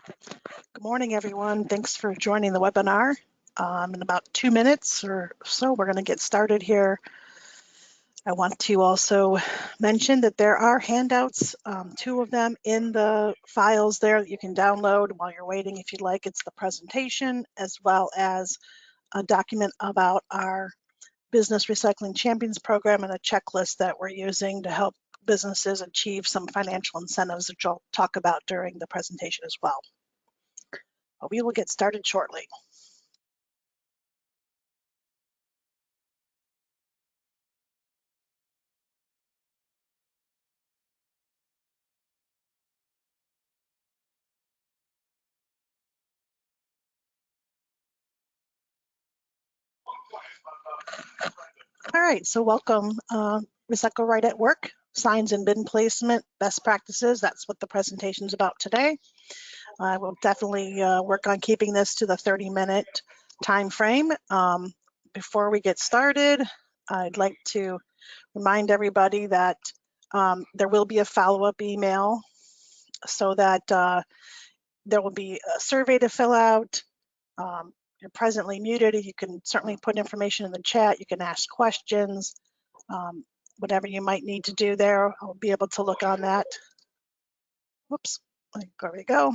Good morning, everyone. Thanks for joining the webinar. In about 2 minutes or so, we're going to get started here. I want to also mention that there are handouts, 2 of them in the files there that you can download while you're waiting if you'd like. It's the presentation as well as a document about our Business Recycling Champions program and a checklist that we're using to help businesses achieve some financial incentives, which I'll talk about during the presentation as well. We will get started shortly. All right, so welcome. Recycle Right at Work, signs and bin placement, best practices. That's what the presentation is about today. I will definitely work on keeping this to the 30-minute time frame. Before we get started, I'd like to remind everybody that there will be a follow-up email so that there will be a survey to fill out. You're presently muted. You can certainly put information in the chat. You can ask questions. Whatever you might need to do there, I'll be able to look on that. Whoops, there we go.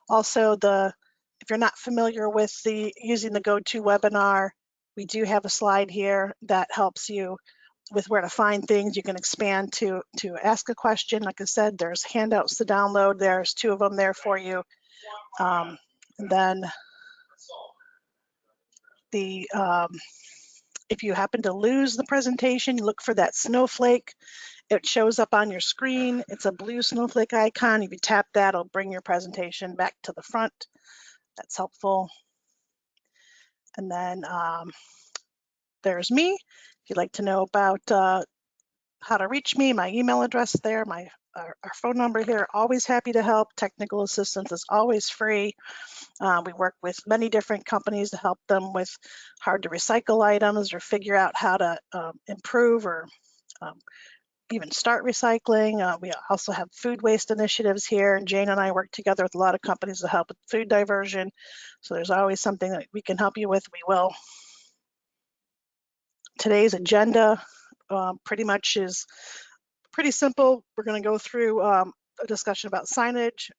Also, if you're not familiar with using the GoToWebinar, we do have a slide here that helps you with where to find things. You can expand to ask a question. Like I said, there's handouts to download. There's 2 of them there for you. And then if you happen to lose the presentation, you look for that snowflake. It shows up on your screen. It's a blue snowflake icon. If you tap that, it'll bring your presentation back to the front. That's helpful. And then there's me. If you'd like to know about how to reach me, my email address there, our phone number here, always happy to help. Technical assistance is always free. We work with many different companies to help them with hard to recycle items or figure out how to improve or even start recycling. We also have food waste initiatives here, and Jane and I work together with a lot of companies to help with food diversion. So there's always something that we can help you with, we will. Today's agenda pretty much is pretty simple. We're going to go through a discussion about signage.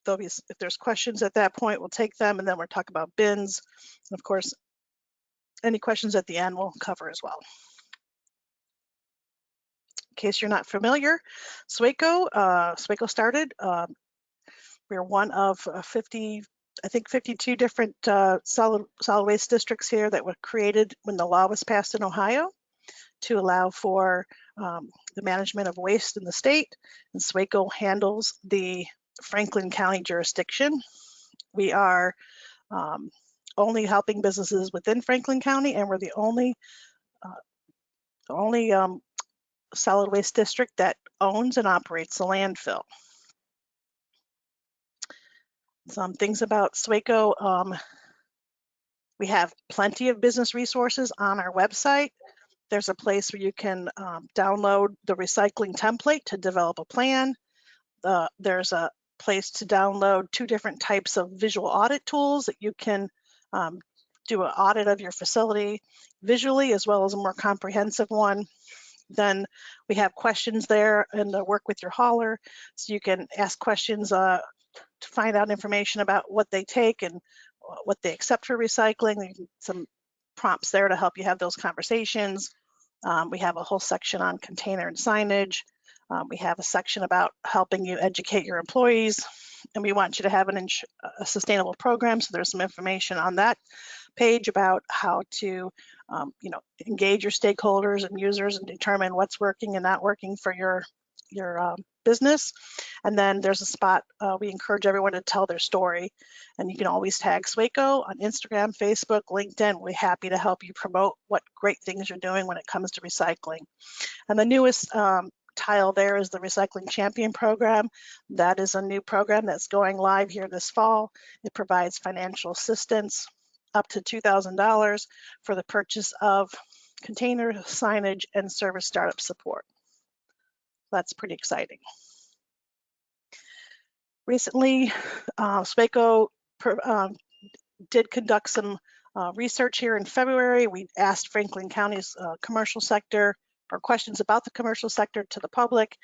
If there's questions at that point, we'll take them, and then we'll talk about bins. And of course, any questions at the end we'll cover as well. In case you're not familiar, SWACO started. We're one of 52 different solid waste districts here that were created when the law was passed in Ohio to allow for the management of waste in the state. And SWACO handles the Franklin County jurisdiction. We are only helping businesses within Franklin County, and we're the only solid waste district that owns and operates a landfill. Some things about SWACO. We have plenty of business resources on our website. There's a place where you can download the recycling template to develop a plan. There's a place to download 2 different types of visual audit tools that you can do an audit of your facility visually as well as a more comprehensive one. Then we have questions there and work with your hauler, so you can ask questions to find out information about what they take and what they accept for recycling. Some prompts there to help you have those conversations. We have a whole section on container and signage. We have a section about helping you educate your employees, and we want you to have a sustainable program. So there's some information on that page about how to engage your stakeholders and users and determine what's working and not working for your business. And then there's a spot we encourage everyone to tell their story, and you can always tag SWACO on Instagram, Facebook, LinkedIn. We're happy to help you promote what great things you're doing when it comes to recycling. And the newest tile there is the Recycling Champion program. That is a new program that's going live here this fall. It provides financial assistance up to $2,000 for the purchase of container, signage, and service startup support. That's pretty exciting. Recently, SWACO did conduct some research here in February. We asked Franklin County's commercial sector, or questions about the commercial sector, to the public,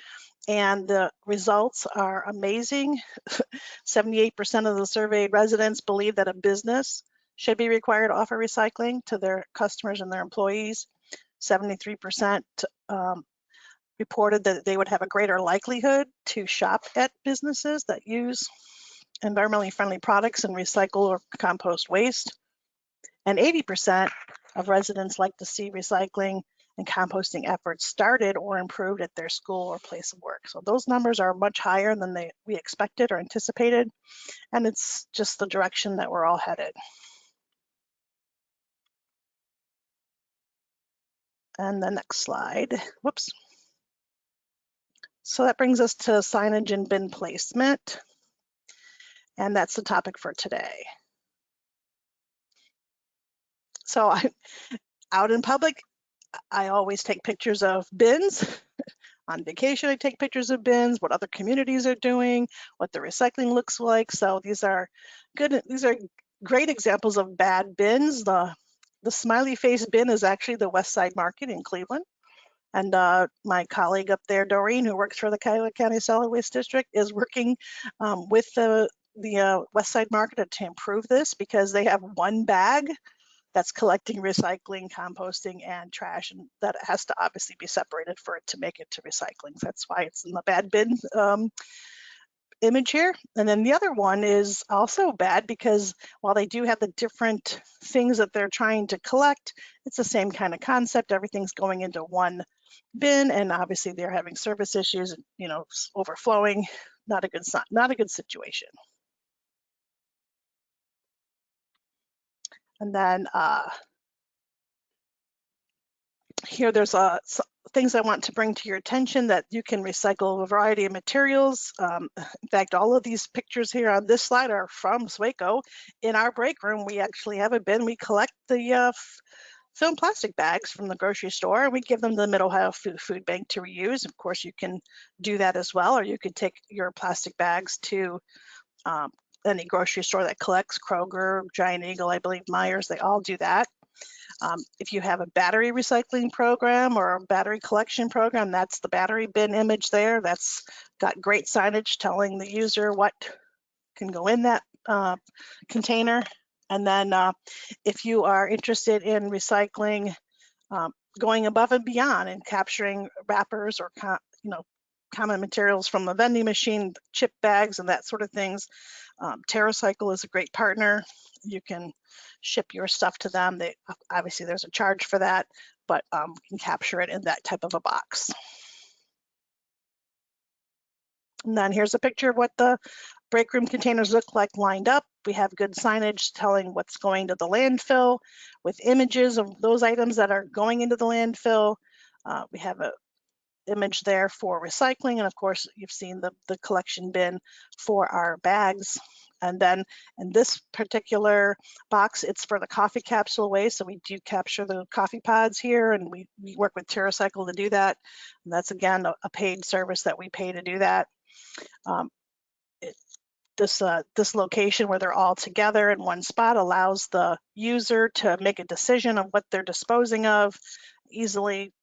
and the results are amazing. 78% of the surveyed residents believe that a business should be required to offer recycling to their customers and their employees. 73% reported that they would have a greater likelihood to shop at businesses that use environmentally friendly products and recycle or compost waste. And 80% of residents like to see recycling and composting efforts started or improved at their school or place of work. So those numbers are much higher than we expected or anticipated, and it's just the direction that we're all headed. And the next slide, whoops. So that brings us to signage and bin placement, and that's the topic for today. So out in public, I always take pictures of bins. On vacation, I take pictures of bins, what other communities are doing, what the recycling looks like. So these are great examples of bad bins. The smiley face bin is actually the West Side Market in Cleveland. And my colleague up there, Doreen, who works for the Cuyahoga County Solid Waste District, is working with the West Side Market to improve this, because they have one bag that's collecting recycling, composting, and trash, and that has to obviously be separated for it to make it to recycling. So that's why it's in the bad bin image here. And then the other one is also bad, because while they do have the different things that they're trying to collect, it's the same kind of concept. Everything's going into one bin, and obviously they're having service issues, you know, overflowing. Not a good situation. And then here there's things I want to bring to your attention, that you can recycle a variety of materials. In fact, all of these pictures here on this slide are from SWACO. In our break room, we actually have a bin. We collect the film plastic bags from the grocery store, and we give them to the Mid-Ohio Food Bank to reuse. Of course, you can do that as well, or you could take your plastic bags to any grocery store that collects. Kroger, Giant Eagle, I believe Myers, they all do that. If you have a battery recycling program or a battery collection program, that's the battery bin image there. That's got great signage telling the user what can go in that container. And then if you are interested in recycling, going above and beyond and capturing wrappers or common materials from the vending machine, chip bags and that sort of things, TerraCycle is a great partner. You can ship your stuff to them. Obviously there's a charge for that, but you can capture it in that type of a box. And then here's a picture of what the break room containers look like lined up. We have good signage telling what's going to the landfill, with images of those items that are going into the landfill. We have an image there for recycling, and of course you've seen the collection bin for our bags. And then in this particular box, it's for the coffee capsule waste. So we do capture the coffee pods here, and we work with TerraCycle to do that. And that's, again, a paid service that we pay to do that. This location where they're all together in one spot allows the user to make a decision of what they're disposing of, easily,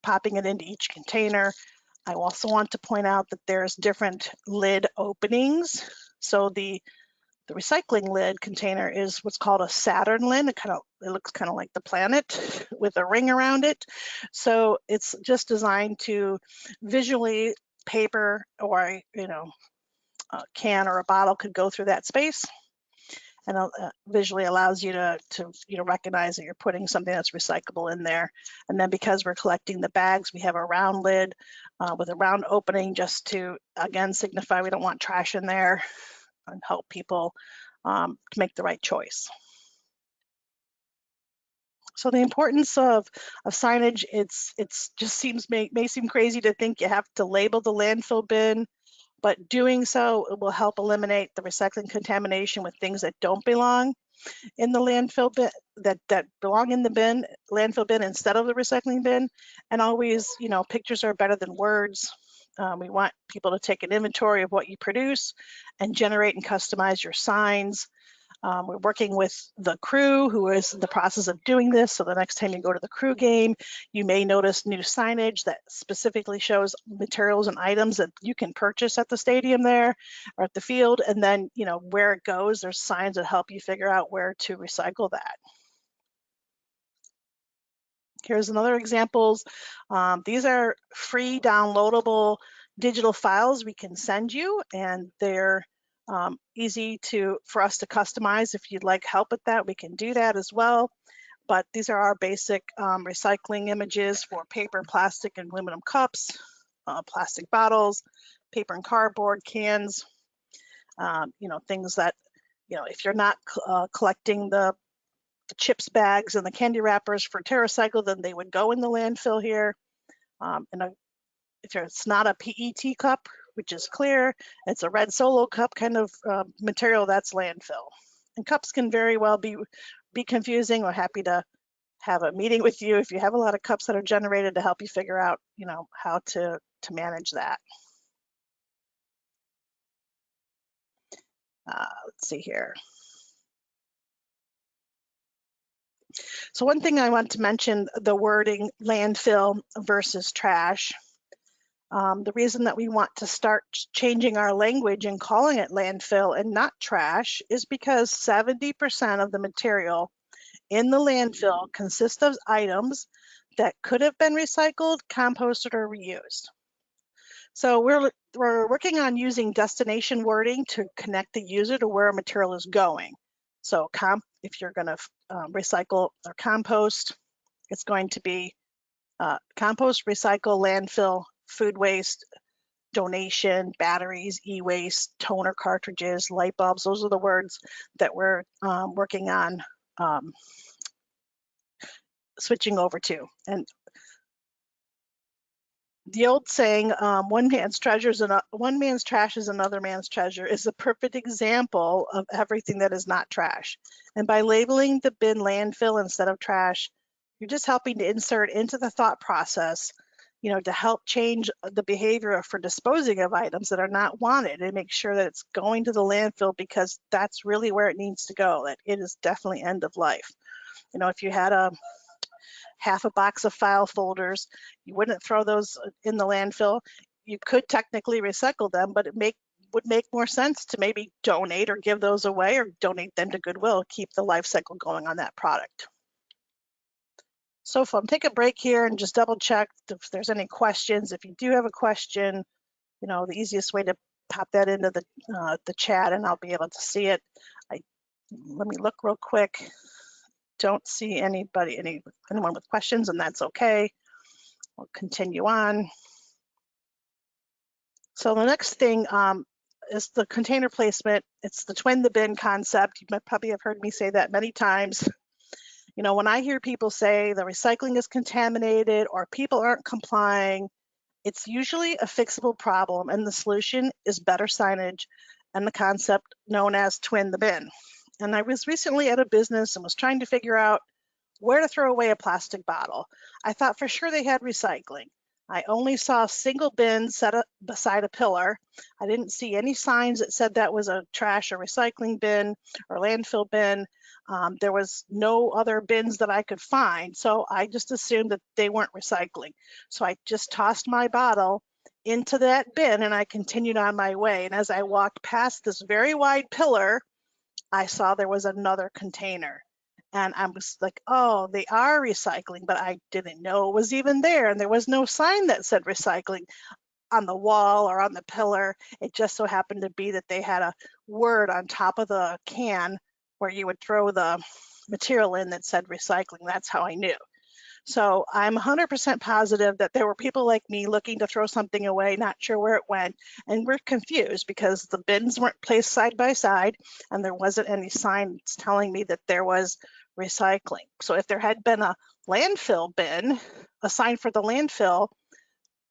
popping it into each container. I also want to point out that there's different lid openings. So the recycling lid container is what's called a Saturn lid. It looks kind of like the planet with a ring around it. So it's just designed to visually, paper or a can or a bottle could go through that space, and visually allows you to recognize that you're putting something that's recyclable in there. And then because we're collecting the bags, we have a round lid with a round opening, just to, again, signify we don't want trash in there, and help people to make the right choice. So the importance of signage, it's just may seem crazy to think you have to label the landfill bin, but doing so will help eliminate the recycling contamination with things that don't belong in the landfill bin, that belong in the landfill bin instead of the recycling bin. And always, pictures are better than words. We want people to take an inventory of what you produce and generate and customize your signs. We're working with the crew who is in the process of doing this. So the next time you go to the crew game, you may notice new signage that specifically shows materials and items that you can purchase at the stadium there or at the field. And then, you know, where it goes, there's signs that help you figure out where to recycle that. Here's another examples. These are free downloadable digital files we can send you, and they're easy for us to customize. If you'd like help with that, we can do that as well. But these are our basic recycling images for paper, plastic, and aluminum cups, plastic bottles, paper and cardboard cans, you know, things that, you know, if you're not collecting the chips bags and the candy wrappers for TerraCycle, then they would go in the landfill here. If it's not a PET cup, which is clear, it's a red Solo cup kind of material, that's landfill. And cups can very well be confusing. We're happy to have a meeting with you if you have a lot of cups that are generated to help you figure out, you know, how to manage that. Let's see here. So one thing I want to mention, the wording landfill versus trash. The reason that we want to start changing our language and calling it landfill and not trash is because 70% of the material in the landfill consists of items that could have been recycled, composted, or reused. So we're working on using destination wording to connect the user to where a material is going. So if you're going to recycle or compost, it's going to be compost, recycle, landfill, food waste, donation, batteries, e-waste, toner cartridges, light bulbs. Those are the words that we're working on switching over to. And the old saying, one man's trash is another man's treasure, is a perfect example of everything that is not trash. And by labeling the bin landfill instead of trash, you're just helping to insert into the thought process, you know, to help change the behavior for disposing of items that are not wanted and make sure that it's going to the landfill, because that's really where it needs to go, that it is definitely end of life. You know, if you had half a box of file folders, you wouldn't throw those in the landfill. You could technically recycle them, but it would make more sense to maybe donate or give those away or donate them to Goodwill, keep the life cycle going on that product. So if I'm take a break here and just double check if there's any questions. If you do have a question, you know, the easiest way to pop that into the chat and I'll be able to see it. Let me look real quick. Don't see anyone with questions, and that's okay. We'll continue on. So the next thing is the container placement. It's the twin the bin concept. You might probably have heard me say that many times. You know, when I hear people say the recycling is contaminated or people aren't complying, it's usually a fixable problem, and the solution is better signage and the concept known as twin the bin. And I was recently at a business and was trying to figure out where to throw away a plastic bottle. I thought for sure they had recycling. I only saw single bins set up beside a pillar. I didn't see any signs that said that was a trash or recycling bin or landfill bin. There was no other bins that I could find, so I just assumed that they weren't recycling. So I just tossed my bottle into that bin and I continued on my way. And as I walked past this very wide pillar, I saw there was another container. And I was like, oh, they are recycling, but I didn't know it was even there. And there was no sign that said recycling on the wall or on the pillar. It just so happened to be that they had a word on top of the can where you would throw the material in that said recycling. That's how I knew. So I'm 100% positive that there were people like me looking to throw something away, not sure where it went, and we're confused because the bins weren't placed side by side and there wasn't any signs telling me that there was recycling. So if there had been a landfill bin, a sign for the landfill,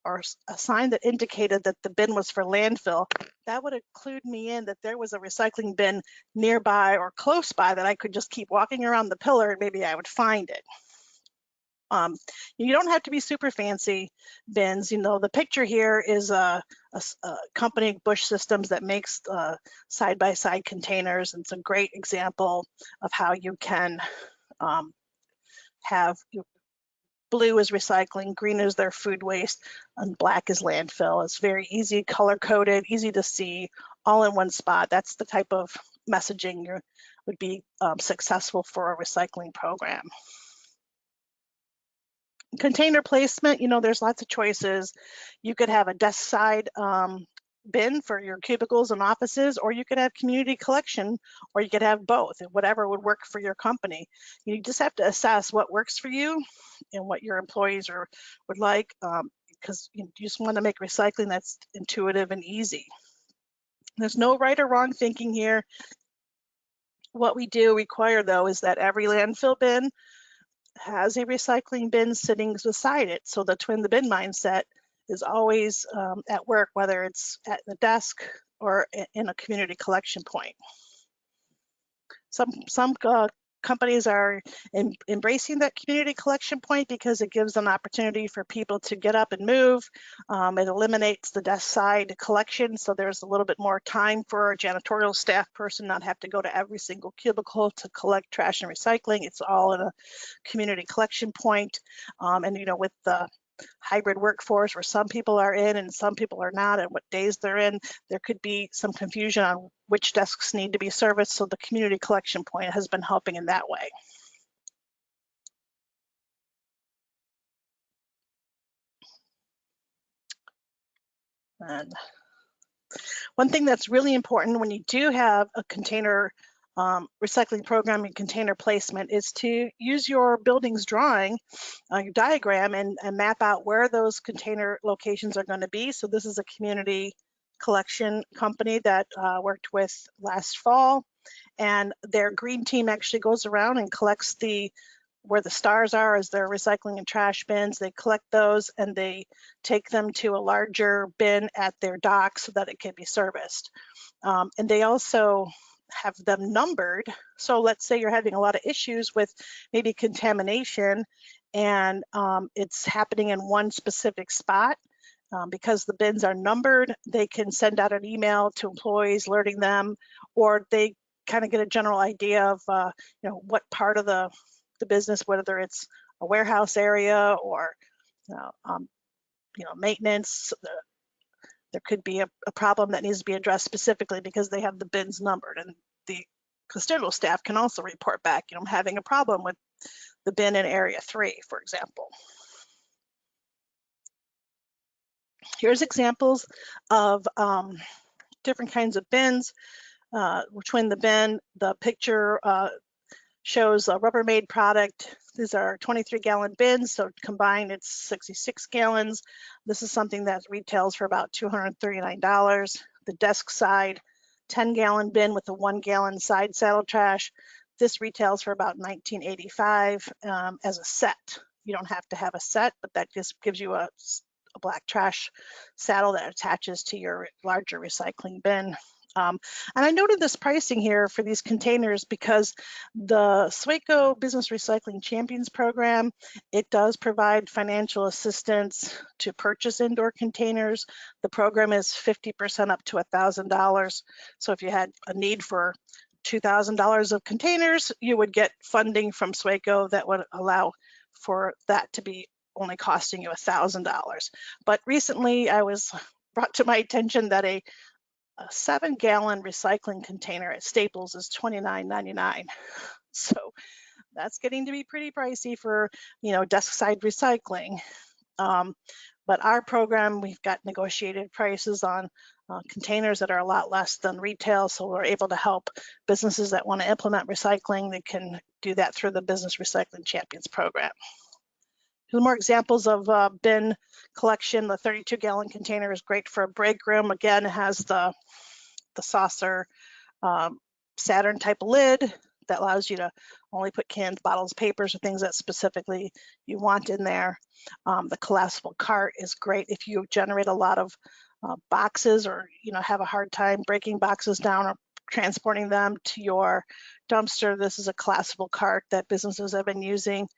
or a sign that indicated that the bin was for landfill, that would include me in that there was a recycling bin nearby or close by that I could just keep walking around the pillar and maybe I would find it. You don't have to be super fancy bins. You know, the picture here is a company, Bush Systems, that makes side-by-side containers. And it's a great example of how you can have blue is recycling, green is their food waste, and black is landfill. It's very easy, color-coded, easy to see, all in one spot. That's the type of messaging would be successful for a recycling program. Container placement, you know, there's lots of choices. You could have a desk side bin for your cubicles and offices, or you could have community collection, or you could have both, whatever would work for your company. You just have to assess what works for you and what your employees would like, because you just want to make recycling that's intuitive and easy. There's no right or wrong thinking here. What we do require, though, is that every landfill bin has a recycling bin sitting beside it. So the twin the bin mindset is always at work, whether it's at the desk or in a community collection point. Some companies are embracing that community collection point because it gives an opportunity for people to get up and move. It eliminates the desk side collection, so there's a little bit more time for a janitorial staff person not have to go to every single cubicle to collect trash and recycling. It's all in a community collection point. And you know, with the hybrid workforce where some people are in and some people are not, and what days they're in, there could be some confusion on which desks need to be serviced. So the community collection point has been helping in that way. And one thing that's really important when you do have a container recycling program and container placement is to use your building's drawing, your diagram, and map out where those container locations are going to be. So this is a community collection company that worked with last fall, and their green team actually goes around and collects where the stars are as their recycling and trash bins. They collect those and they take them to a larger bin at their dock so that it can be serviced. And they also have them numbered. So let's say you're having a lot of issues with maybe contamination and it's happening in one specific spot. Because the bins are numbered, they can send out an email to employees alerting them, or they kind of get a general idea of you know, what part of the business, whether it's a warehouse area or you know, maintenance. There could be a problem that needs to be addressed specifically because they have the bins numbered, and the custodial staff can also report back, you know, I'm having a problem with the bin in area 3, for example. Here's examples of different kinds of bins. Between the bin, the picture shows a Rubbermaid product. These are 23-gallon bins, so combined it's 66 gallons. This is something that retails for about $239. The desk side 10-gallon bin with a 1-gallon side saddle trash. This retails for about $19.85 as a set. You don't have to have a set, but that just gives you a black trash saddle that attaches to your larger recycling bin. And I noted this pricing here for these containers because the SWACO Business Recycling Champions program, it does provide financial assistance to purchase indoor containers. The program is 50% up to $1,000. So if you had a need for $2,000 of containers, you would get funding from SWACO that would allow for that to be only costing you $1,000. But recently I was brought to my attention that a 7-gallon recycling container at Staples is $29.99. So that's getting to be pretty pricey for, you know, desk side recycling. But our program, we've got negotiated prices on containers that are a lot less than retail. So we're able to help businesses that want to implement recycling. They can do that through the Business Recycling Champions program. Some more examples of bin collection. The 32-gallon container is great for a break room. Again, it has the saucer Saturn type lid that allows you to only put cans, bottles, papers, or things that specifically you want in there. The collapsible cart is great if you generate a lot of boxes, or you know, have a hard time breaking boxes down or transporting them to your dumpster. This is a collapsible cart that businesses have been using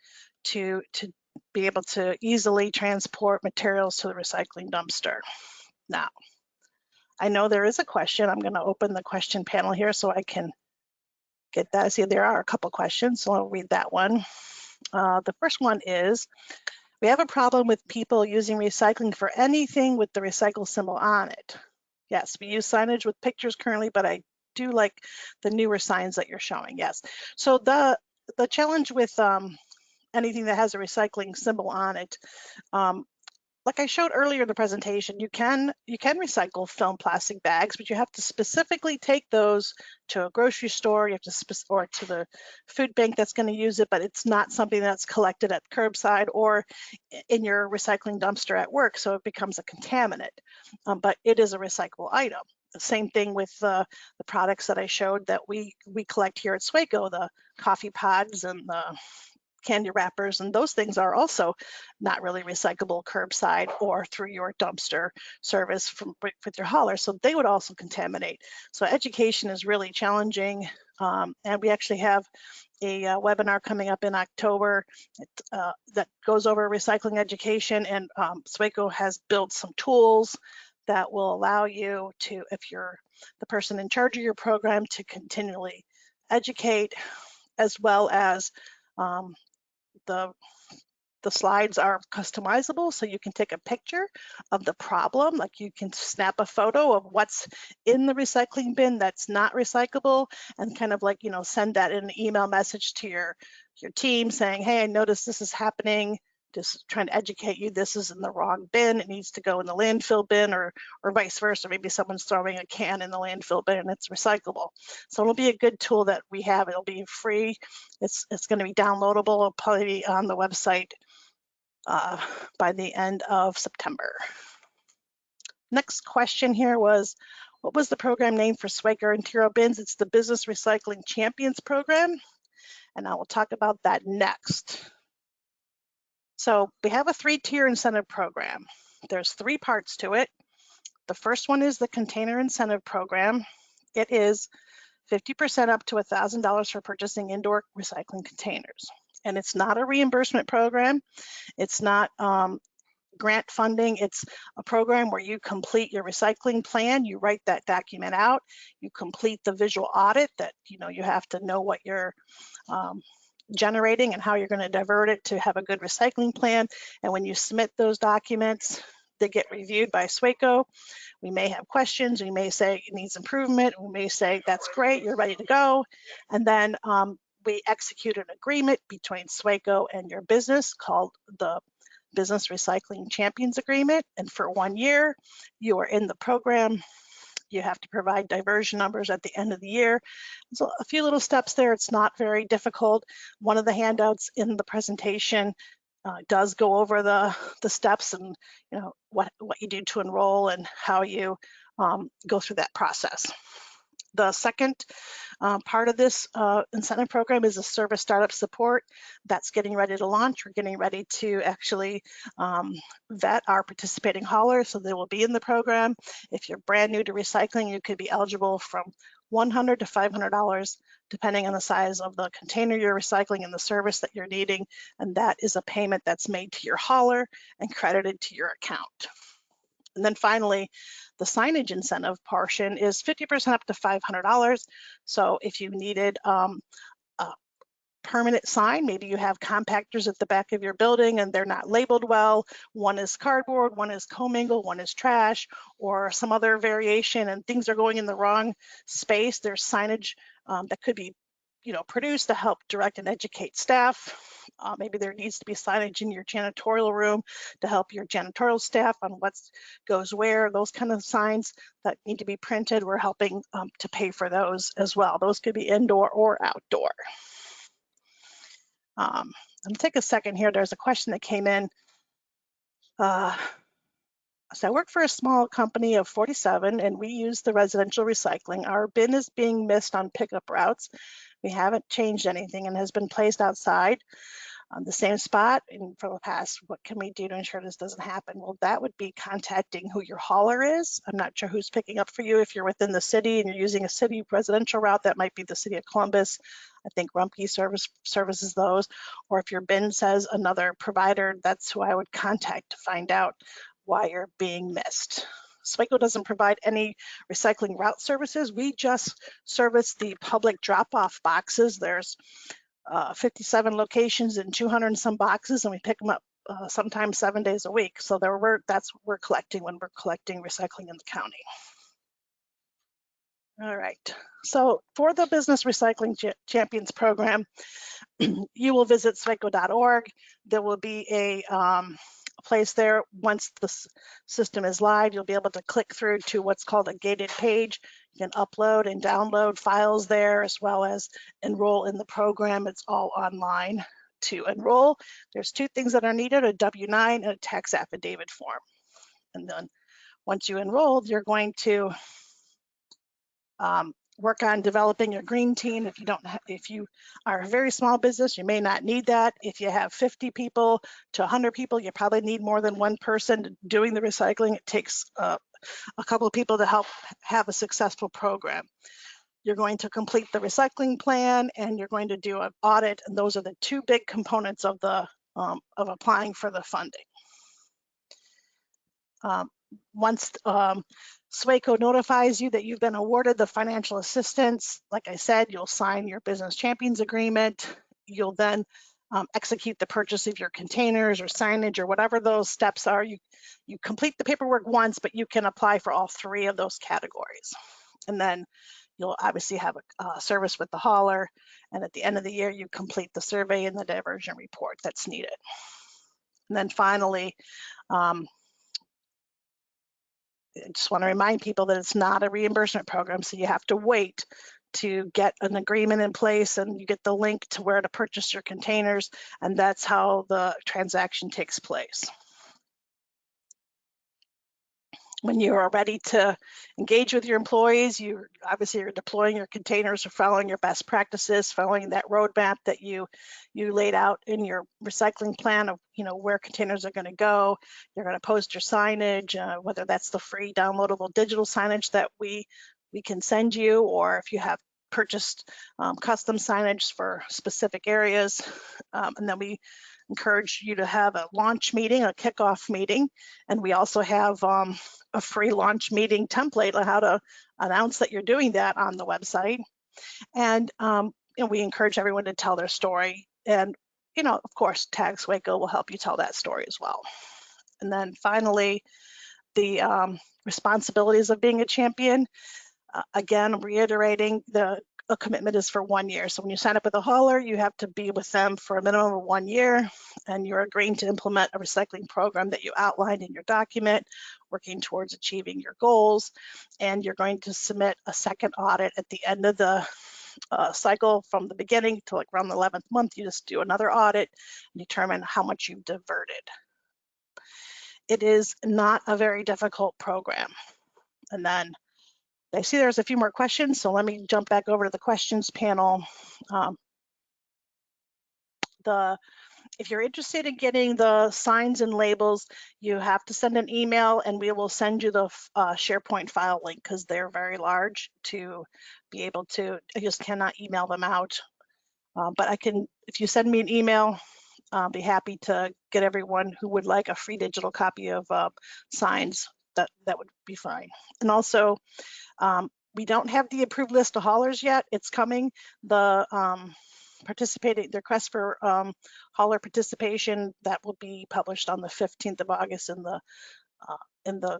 to be able to easily transport materials to the recycling dumpster. Now, I know there is a question. I'm going to open the question panel here so I can get that. See, there are a couple questions, so I'll read that one. The first one is, we have a problem with people using recycling for anything with the recycle symbol on it. Yes, we use signage with pictures currently, but I do like the newer signs that you're showing. Yes. So the challenge with anything that has a recycling symbol on it, like I showed earlier in the presentation, you can recycle film plastic bags, but you have to specifically take those to a grocery store. You have to or to the food bank that's going to use it, but it's not something that's collected at curbside or in your recycling dumpster at work, so it becomes a contaminant. But it is a recyclable item. The same thing with the products that I showed that we collect here at SWACO, the coffee pods and the candy wrappers, and those things are also not really recyclable curbside or through your dumpster service with your hauler, so they would also contaminate. So education is really challenging, and we actually have a webinar coming up in October that goes over recycling education, and SWACO has built some tools that will allow you to, if you're the person in charge of your program, to continually educate, as well as the slides are customizable, so you can take a picture of the problem, like you can snap a photo of what's in the recycling bin that's not recyclable, and kind of like, you know, send that in an email message to your team saying, hey, I noticed this is happening, just trying to educate you, this is in the wrong bin, it needs to go in the landfill bin, or vice versa. Maybe someone's throwing a can in the landfill bin and it's recyclable. So it'll be a good tool that we have. It'll be free. It's going to be downloadable. It'll probably be on the website by the end of September. Next question here was, what was the program name for SWACO Interior Bins? It's the Business Recycling Champions Program, and I will talk about that next. So we have a 3-tier incentive program. There's 3 parts to it. The first one is the Container Incentive Program. It is 50% up to $1,000 for purchasing indoor recycling containers. And it's not a reimbursement program. It's not grant funding. It's a program where you complete your recycling plan, you write that document out, you complete the visual audit that, you know, you have to know what you're generating and how you're going to divert it to have a good recycling plan. And when you submit those documents, they get reviewed by SWACO. We may have questions, we may say it needs improvement, we may say that's great, you're ready to go. And then we execute an agreement between SWACO and your business called the Business Recycling Champions Agreement. And for 1 year, you are in the program. You have to provide diversion numbers at the end of the year. So a few little steps there. It's not very difficult. One of the handouts in the presentation does go over the steps and, you know, what you do to enroll and how you go through that process. The second part of this incentive program is a service startup support that's getting ready to launch. We're getting ready to actually vet our participating haulers, so they will be in the program. If you're brand new to recycling, you could be eligible from $100 to $500, depending on the size of the container you're recycling and the service that you're needing. And that is a payment that's made to your hauler and credited to your account. And then finally, the signage incentive portion is 50% up to $500. So if you needed a permanent sign, maybe you have compactors at the back of your building and they're not labeled well, one is cardboard, one is commingle, one is trash, or some other variation, and things are going in the wrong space, there's signage that could be, you know, produced to help direct and educate staff. Maybe there needs to be signage in your janitorial room to help your janitorial staff on what goes where, those kind of signs that need to be printed. We're helping to pay for those as well. Those could be indoor or outdoor. Let me take a second here. There's a question that came in. So I work for a small company of 47 and we use the residential recycling. Our bin is being missed on pickup routes. We haven't changed anything and has been placed outside. on the same spot and for the past, what can we do to ensure this doesn't happen? Well, that would be contacting who your hauler is. I'm not sure who's picking up for you. If you're within the city and you're using a city residential route, that might be the city of Columbus. I think Rumpke services those. Or if your bin says another provider, that's who I would contact to find out why you're being missed. SWACO doesn't provide any recycling route services. We just service the public drop-off boxes. There's 57 locations and 200 and some boxes, and we pick them up sometimes 7 days a week. So that's what we're collecting when we're collecting recycling in the county. All right, so for the Business Recycling Champions program, you will visit SWACO.org. There will be a place there. Once the system is live, you'll be able to click through to what's called a gated page. You can upload and download files there, as well as enroll in the program. It's all online. To enroll, there's two things that are needed: a W-9 and a tax affidavit form. And then once you enrolled, you're going to work on developing your green team. If you are a very small business, you may not need that. If you have 50 people to 100 people, you probably need more than one person doing the recycling. It takes a couple of people to help have a successful program. You're going to complete the recycling plan, and you're going to do an audit, and those are the two big components of the of applying for the funding. Once SWACO notifies you that you've been awarded the financial assistance, like I said, you'll sign your Business Champions Agreement. You'll then execute the purchase of your containers or signage or whatever those steps are. You complete the paperwork once, but you can apply for all three of those categories. And then you'll obviously have a service with the hauler. And at the end of the year, you complete the survey and the diversion report that's needed. And then finally, I just want to remind people that it's not a reimbursement program, so you have to wait to get an agreement in place, and you get the link to where to purchase your containers, and that's how the transaction takes place. When you are ready to engage with your employees, you're deploying your containers or following your best practices, following that roadmap that you laid out in your recycling plan of where containers are going to go. You're going to post your signage, whether that's the free downloadable digital signage that we can send you, or if you have purchased custom signage for specific areas. And then we encourage you to have a launch meeting, a kickoff meeting, and we also have a free launch meeting template on how to announce that you're doing that on the website. And we encourage everyone to tell their story, and of course, Tag SWACO will help you tell that story as well. And then finally, the responsibilities of being a champion. Again, reiterating, a commitment is for 1 year. So when you sign up with a hauler, you have to be with them for a minimum of 1 year, and you're agreeing to implement a recycling program that you outlined in your document, working towards achieving your goals. And you're going to submit a second audit at the end of the cycle. From the beginning to like around the 11th month, you just do another audit and determine how much you've diverted. It is not a very difficult program. And then I see there's a few more questions, so let me jump back over to the questions panel. If you're interested in getting the signs and labels, you have to send an email, and we will send you the SharePoint file link, because they're very large to be able to. I just cannot email them out. But I can, if you send me an email, I'll be happy to get everyone who would like a free digital copy of signs. That would be fine. And also, we don't have the approved list of haulers yet. It's coming. The request for hauler participation, that will be published on the 15th of August in the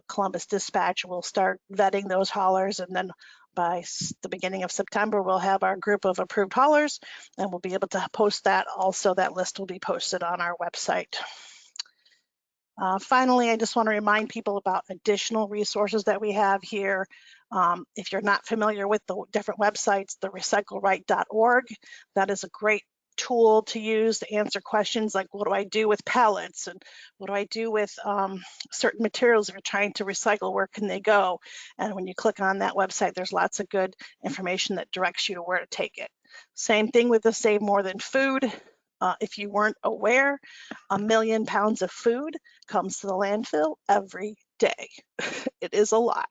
Columbus Dispatch. We'll start vetting those haulers, and then by the beginning of September, we'll have our group of approved haulers, and we'll be able to post that. Also, that list will be posted on our website. Finally, I just want to remind people about additional resources that we have here. If you're not familiar with the different websites, the recycleright.org, that is a great tool to use to answer questions like, what do I do with pallets, and what do I do with certain materials if you're trying to recycle, where can they go? And when you click on that website, there's lots of good information that directs you to where to take it. Same thing with the Save More Than Food If you weren't aware, 1 million pounds of food comes to the landfill every day. It is a lot.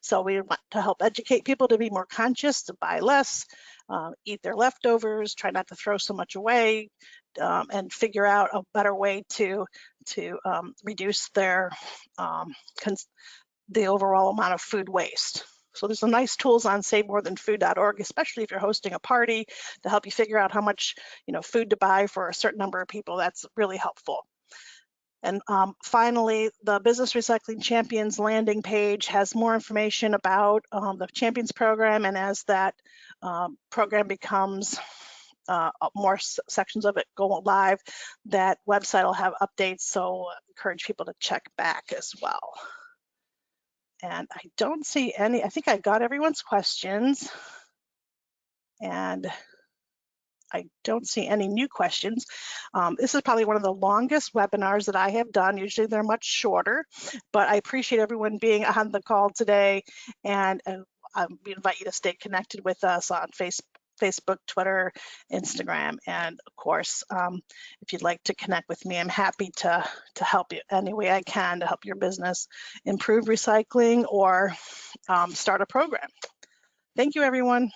So we want to help educate people to be more conscious, to buy less, eat their leftovers, try not to throw so much away, and figure out a better way to reduce their the overall amount of food waste. So there's some nice tools on SaveMoreThanFood.org, especially if you're hosting a party, to help you figure out how much food to buy for a certain number of people. That's really helpful. And finally, the Business Recycling Champions landing page has more information about the Champions program, and as that program becomes more sections of it go live, that website will have updates, so I encourage people to check back as well. And I don't see any, I think I got everyone's questions, and I don't see any new questions. This is probably one of the longest webinars that I have done. Usually they're much shorter, but I appreciate everyone being on the call today, and we invite you to stay connected with us on Facebook, Twitter, Instagram, and of course, if you'd like to connect with me, I'm happy to help you any way I can to help your business improve recycling or start a program. Thank you, everyone.